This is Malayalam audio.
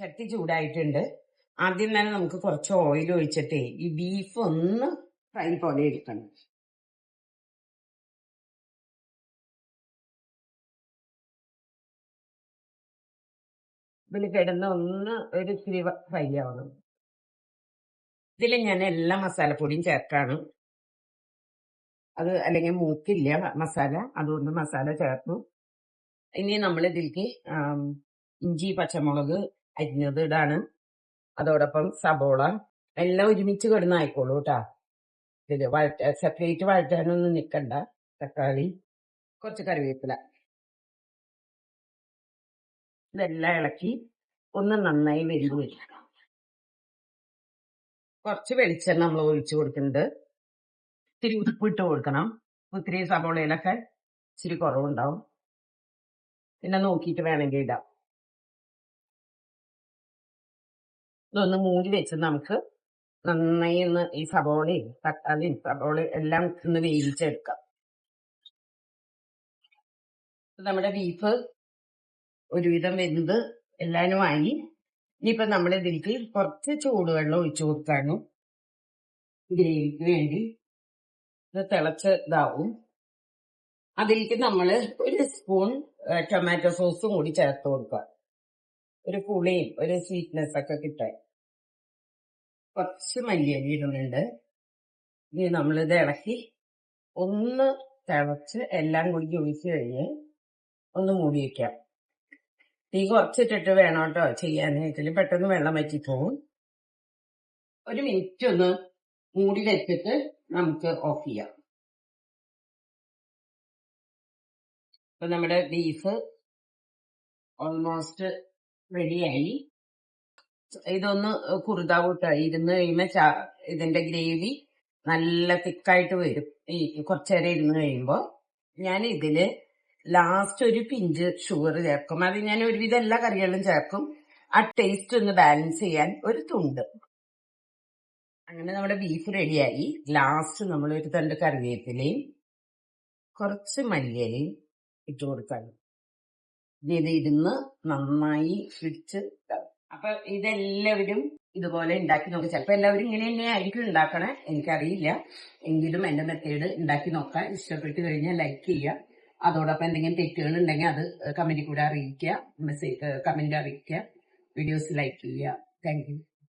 ചട്ടി ചൂടായിട്ടുണ്ട്. ആദ്യം തന്നെ നമുക്ക് കുറച്ച് ഓയിൽ ഒഴിച്ചിട്ടേ ഈ ബീഫ് ഒന്ന് ഫ്രൈ പോലെ എടുക്കണം. ഇതിൽ കിടന്ന് ഒന്ന് ഒരു ഇത്തിരി ഫ്രൈ ആവണം. ഇതിൽ ഞാൻ എല്ലാ മസാലപ്പൊടിയും ചേർക്കാണ്. അത് അല്ലെങ്കിൽ മൂക്കില്ല മസാല, അതുകൊണ്ട് മസാല ചേർത്തു. ഇനി നമ്മൾ ഇതിലേക്ക് ഇഞ്ചി പച്ചമുളക് അരിഞ്ഞത് ഇടാണ്. അതോടൊപ്പം സബോള എല്ലാം ഒരുമിച്ച് കിടന്ന് ആയിക്കോളൂ കേട്ടാ. ഇതില് സെപ്പറേറ്റ് വഴറ്റാനൊന്നും നിൽക്കണ്ട. തക്കാളി, കുറച്ച് കറിവേപ്പില, ഇതെല്ലാം ഇളക്കി ഒന്ന് നന്നായി വെന്ത് വരും. കുറച്ച് വെളിച്ചെണ്ണ നമ്മൾ ഒഴിച്ചു കൊടുക്കുന്നുണ്ട്. ഇത്തിരി ഉപ്പിട്ട് കൊടുക്കണം. ഇത്തിരി സബോളയിലൊക്കെ ഇച്ചിരി കുറവുണ്ടാവും. പിന്നെ നോക്കിയിട്ട് വേണമെങ്കിൽ ഇടാം. ഇതൊന്ന് മൂടി വെച്ച് നമുക്ക് നന്നായി ഒന്ന് ഈ സബോളയും തക്കാളിയും സബോളയും എല്ലാം ഒന്ന് വേവിച്ചെടുക്കാം. നമ്മുടെ ബീഫ് ഒരുവിധം വെന്ത് എല്ലാവരും ആയി. ഇനിയിപ്പോ നമ്മൾ ഇതിലേക്ക് കുറച്ച് ചൂടുവെള്ളം ഒഴിച്ചു കൊടുക്കാനും ഗ്രേവിക്ക് വേണ്ടി ഇത് തിളച്ച് ഇതാവും. അതിലേക്ക് നമ്മൾ ഒരു സ്പൂൺ ടൊമാറ്റോ സോസും കൂടി ചേർത്ത് കൊടുക്കുക. ഒരു പുളിയും ഒരു സ്വീറ്റ്നെസ് ഒക്കെ കിട്ടാൻ. കുറച്ച് മല്ലിയില ഇടുന്നുണ്ട്. ഇനി നമ്മളിത് ഇളക്കി ഒന്ന് തിളച്ച് എല്ലാം കൂടി ഒഴിച്ച് കഴിഞ്ഞ് ഒന്ന് മൂടി വയ്ക്കാം. തീ കുറച്ചിട്ടിട്ട് വേണം കേട്ടോ ചെയ്യാനായിട്ട്, പെട്ടെന്ന് വെള്ളം വറ്റിപ്പോവും. ഒരു മിനിറ്റ് ഒന്ന് മൂടി വെച്ചിട്ട് നമുക്ക് ഓഫ് ചെയ്യാം. ഇപ്പൊ നമ്മുടെ ബീഫ് ഓൾമോസ്റ്റ് റെഡിയായി. ഇതൊന്ന് കുറുതാവൂട്ട ഇരുന്ന് കഴിയുമ്പോ ഇതിന്റെ ഗ്രേവി നല്ല തിക്കായിട്ട് വരും. ഈ കുറച്ചേരം ഇരുന്ന് കഴിയുമ്പോ ഞാൻ ഇതില് ലാസ്റ്റ് ഒരു പിഞ്ച് ഷുഗർ ചേർക്കും. അത് ഞാൻ ഒരുവിധം എല്ലാ കറികളിലും ചേർക്കും. ആ ടേസ്റ്റ് ഒന്ന് ബാലൻസ് ചെയ്യാൻ ഒരു തുണ്ട്. അങ്ങനെ നമ്മുടെ ബീഫ് റെഡിയായി. ലാസ്റ്റ് നമ്മൾ ഒരു തണ്ട് കറിവേപ്പിലയും കുറച്ച് മല്ലിയിലയും ഇട്ട് കൊടുക്കാൻ. ഇത് ഇരുന്ന് നന്നായി പിടിച്ച്. അപ്പൊ ഇതെല്ലാവരും ഇതുപോലെ ഉണ്ടാക്കി നോക്കുക. ചിലപ്പോൾ എല്ലാവരും ഇങ്ങനെ തന്നെ ആയിരിക്കും ഉണ്ടാക്കണേ, എനിക്കറിയില്ല. എങ്കിലും എന്റെ മെത്തേഡ് ഉണ്ടാക്കി നോക്കാം. ഇഷ്ടപ്പെട്ട് കഴിഞ്ഞാൽ ലൈക്ക് ചെയ്യുക. അതോടൊപ്പം എന്തെങ്കിലും തെറ്റുകൾ ഉണ്ടെങ്കിൽ അത് കമന്റിൽ കൂടെ അറിയിക്കുക, കമന്റ് അറിയിക്കുക, വീഡിയോസ് ലൈക്ക് ചെയ്യുക. Thank you.